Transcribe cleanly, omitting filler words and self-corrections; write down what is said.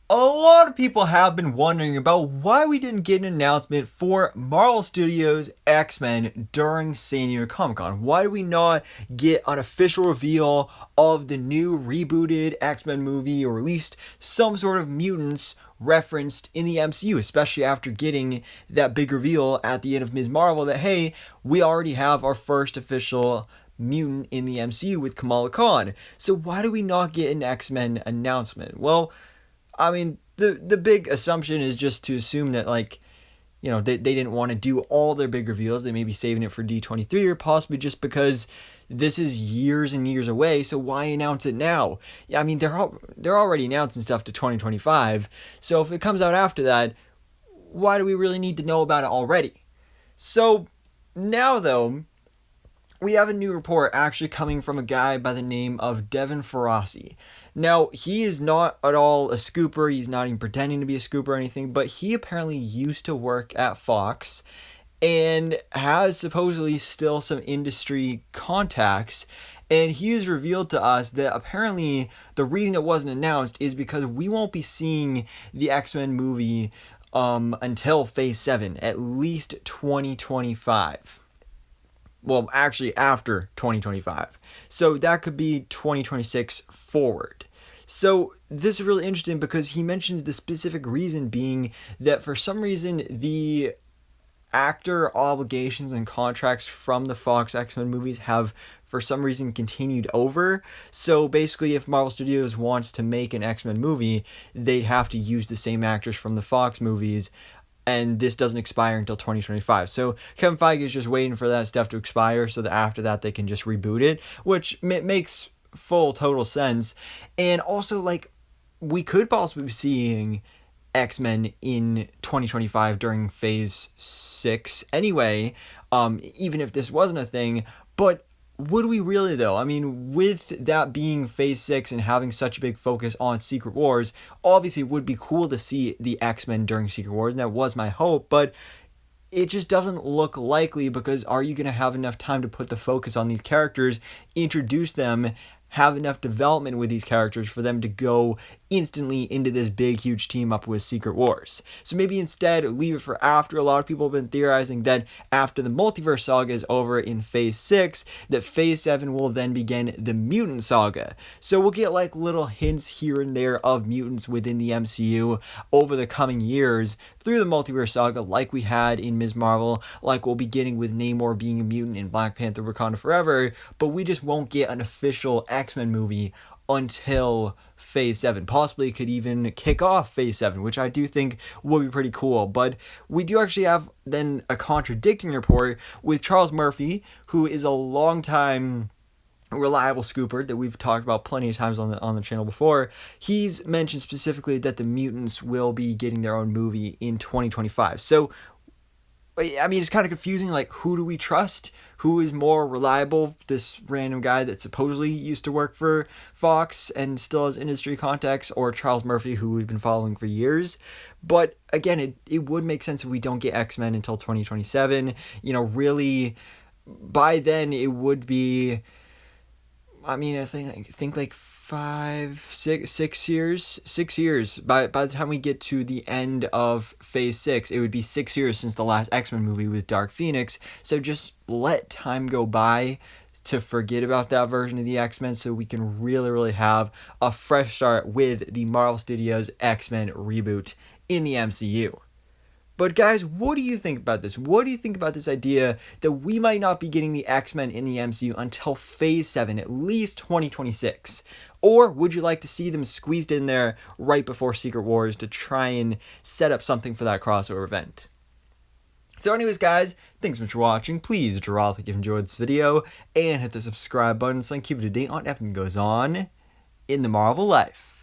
A lot of people have been wondering about why we didn't get an announcement for Marvel Studios' X-Men during San Diego Comic-Con. Why do we not get an official reveal of the new rebooted X-Men movie, or at least some sort of mutants referenced in the MCU, especially after getting that big reveal at the end of Ms. Marvel that, hey, we already have our first official mutant in the MCU with Kamala Khan. So why do we not get an X-Men announcement? Well, I mean, the big assumption is just to assume that, like, they didn't want to do all their big reveals. They may be saving it for D23, or possibly just because this is years and years away, so why announce it now? Yeah, I mean, they're already announcing stuff to 2025, so if it comes out after that, why do we really need to know about it already? So now, though, we have a new report actually coming from a guy by the name of Devin Ferrasi. Now, he is not at all a scooper. He's not even pretending to be a scooper or anything, but he apparently used to work at Fox and has supposedly still some industry contacts. And he has revealed to us that apparently the reason it wasn't announced is because we won't be seeing the X-Men movie until Phase 7, at least 2025. Well, actually after 2025. So that could be 2026 forward. So this is really interesting because he mentions the specific reason being that for some reason the actor obligations and contracts from the Fox X-Men movies have for some reason continued over. So basically, if Marvel Studios wants to make an X-Men movie, they'd have to use the same actors from the Fox movies, and this doesn't expire until 2025. So Kevin Feige is just waiting for that stuff to expire so that after that they can just reboot it, which makes full total sense. And also, like, we could possibly be seeing X-Men in 2025 during Phase 6 anyway, even if this wasn't a thing. But would we really, though? I mean, with that being Phase 6 and having such a big focus on Secret Wars, obviously it would be cool to see the X-Men during Secret Wars, and that was my hope, but it just doesn't look likely, because are you going to have enough time to put the focus on these characters, introduce them, have enough development with these characters for them to go instantly into this big, huge team up with Secret Wars? So maybe instead leave it for after. A lot of people have been theorizing that after the multiverse saga is over in Phase 6, that Phase 7 will then begin the mutant saga. So we'll get like little hints here and there of mutants within the MCU over the coming years through the multiverse saga, like we had in Ms. Marvel, like we'll be getting with Namor being a mutant in Black Panther Wakanda Forever, but we just won't get an official X-Men movie until Phase 7. Possibly could even kick off Phase 7, which I do think would be pretty cool. But we do actually have then a contradicting report with Charles Murphy, who is a longtime reliable scooper that we've talked about plenty of times on the channel before. He's mentioned specifically that the mutants will be getting their own movie in 2025. So I mean, it's kind of confusing, like, who do we trust? Who is more reliable? This random guy that supposedly used to work for Fox and still has industry contacts, or Charles Murphy, who we've been following for years? But again, it would make sense if we don't get X-Men until 2027. Really, by then it would be, I mean, I think like 6 years. By the time we get to the end of Phase 6, it would be 6 years since the last X-Men movie with Dark Phoenix. So just let time go by to forget about that version of the X-Men, so we can really, really have a fresh start with the Marvel Studios X-Men reboot in the MCU. But guys, what do you think about this? What do you think about this idea that we might not be getting the X-Men in the MCU until Phase 7, at least 2026? Or would you like to see them squeezed in there right before Secret Wars to try and set up something for that crossover event? So anyways, guys, thanks so much for watching. Please drop a like if you enjoyed this video, and hit the subscribe button so I can keep you up to date on everything that goes on in the Marvel life.